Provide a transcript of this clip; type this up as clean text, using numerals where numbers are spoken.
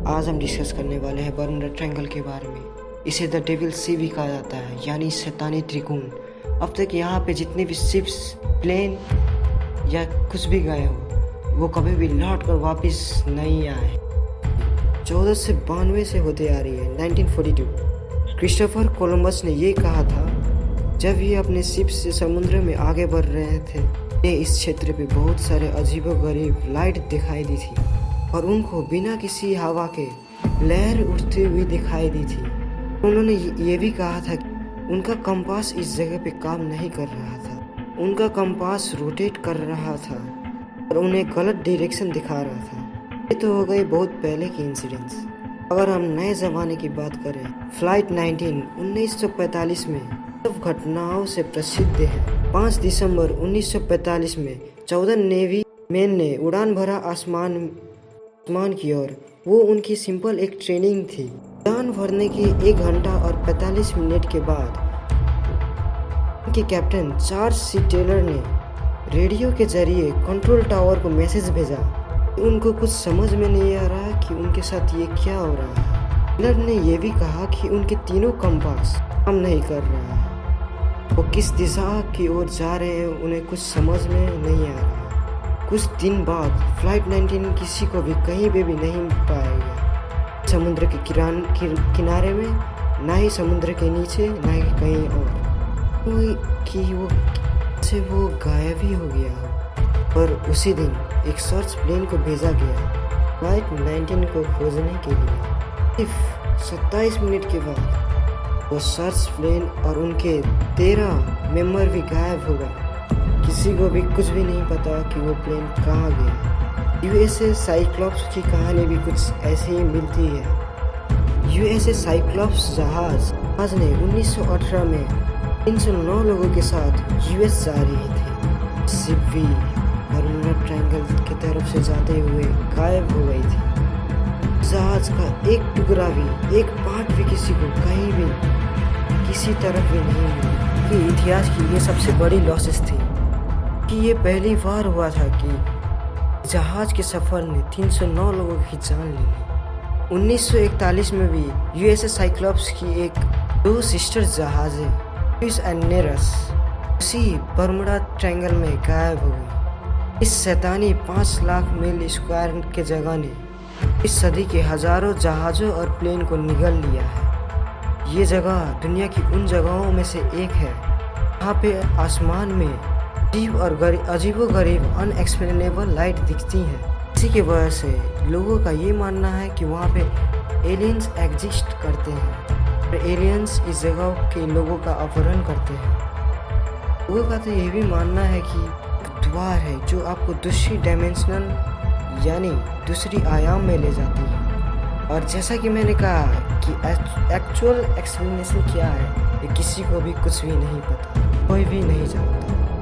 आज हम डिस्कस करने वाले हैं बर्मुडा ट्रायंगल के बारे में। इसे द डेविल सी भी कहा जाता है, यानी शैतानी त्रिकोण। अब तक यहाँ पे जितने भी शिप्स, प्लेन या कुछ भी गए हो, वो कभी भी लौट कर वापस नहीं आए। 1492 से होते आ रही है 1942। क्रिस्टोफर कोलंबस ने ये कहा था, जब ये अपने शिप से समुद्र में आगे बढ़ रहे थे, इस क्षेत्र पे बहुत सारे अजीबोगरीब लाइट दिखाई दी थी और उनको बिना किसी हवा के लहर उठती हुई दिखाई दी थी। उन्होंने ये भी कहा था कि उनका कंपास इस जगह पे काम नहीं कर रहा था, उनका कंपास रोटेट कर रहा था और उन्हें गलत डायरेक्शन दिखा रहा था। ये तो हो गई बहुत पहले की इंसिडेंट्स। अगर हम नए ज़माने की बात करें, फ्लाइट 19 1945 में सब घटनाओं से प्रसिद्ध है। 5 दिसंबर 1945 में 14 नेवी मैन ने उड़ान भरा आसमान की ओर। वो उनकी सिंपल एक ट्रेनिंग थी। उड़ान भरने की 1 घंटा और 45 मिनट के बाद उनके कैप्टन चार्ल्स सी टेलर ने रेडियो के जरिए कंट्रोल टावर को मैसेज भेजा। उनको कुछ समझ में नहीं आ रहा कि उनके साथ ये क्या हो रहा है। टेलर ने यह भी कहा कि उनके तीनों कंपास काम नहीं कर रहा है। वो किस दिशा की ओर जा रहे हैं उन्हें कुछ समझ में नहीं आ रहा। कुछ दिन बाद फ्लाइट 19 किसी को भी कहीं पे भी नहीं पाया गया, समुद्र के किनारे में, ना ही समुद्र के नीचे, ना ही कहीं और। कि वो गायब ही हो गया हो। पर उसी दिन एक सर्च प्लेन को भेजा गया फ्लाइट 19 को खोजने के लिए। सिर्फ 27 मिनट के बाद वो सर्च प्लेन और उनके 13 मेंबर भी गायब हो गए। किसी को भी कुछ भी नहीं पता कि वो प्लेन कहाँ गया। यूएसए साइक्लॉप्स की कहानी भी कुछ ऐसे ही मिलती है। यूएसए साइक्लॉप्स जहाज ने 1918 में 309 लोगों के साथ यूएस जा रही थी। शिप भी बर्मुडा ट्रायंगल की तरफ से जाते हुए गायब हो गई थी। जहाज का एक टुकड़ा भी, एक पार्ट भी किसी को कहीं भी किसी तरफ भी नहीं मिला। कि इतिहास की ये सबसे बड़ी लॉसेस थी कि ये पहली बार हुआ था कि जहाज के सफर ने 309 लोगों की जान ले ली। 1941 में भी यूएसए साइक्लॉप्स की एक 2 सिस्टर जहाजें लुइस एंड नेरस उसी बर्मुडा ट्रायंगल में गायब हो गई। इस शैतानी 5 लाख मील स्क्वायर के जगह ने इस सदी के हजारों जहाज़ों और प्लेन को निगल लिया है। ये जगह दुनिया की उन जगहों में से एक है जहाँ पे आसमान में अजीबोगरीब अनएक्सप्लेनेबल लाइट दिखती है। इसी की वजह से लोगों का ये मानना है कि वहाँ पे एलियंस एग्जिस्ट करते हैं और एलियंस इस जगह के लोगों का अपहरण करते हैं। लोगों का तो ये भी मानना है कि द्वार है जो आपको दूसरी डायमेंशनल यानी दूसरी आयाम में ले जाती है। और जैसा कि मैंने कहा कि एक्चुअल एक्सप्लेनेशन क्या है, ये किसी को भी कुछ भी नहीं पता, कोई भी नहीं जानता।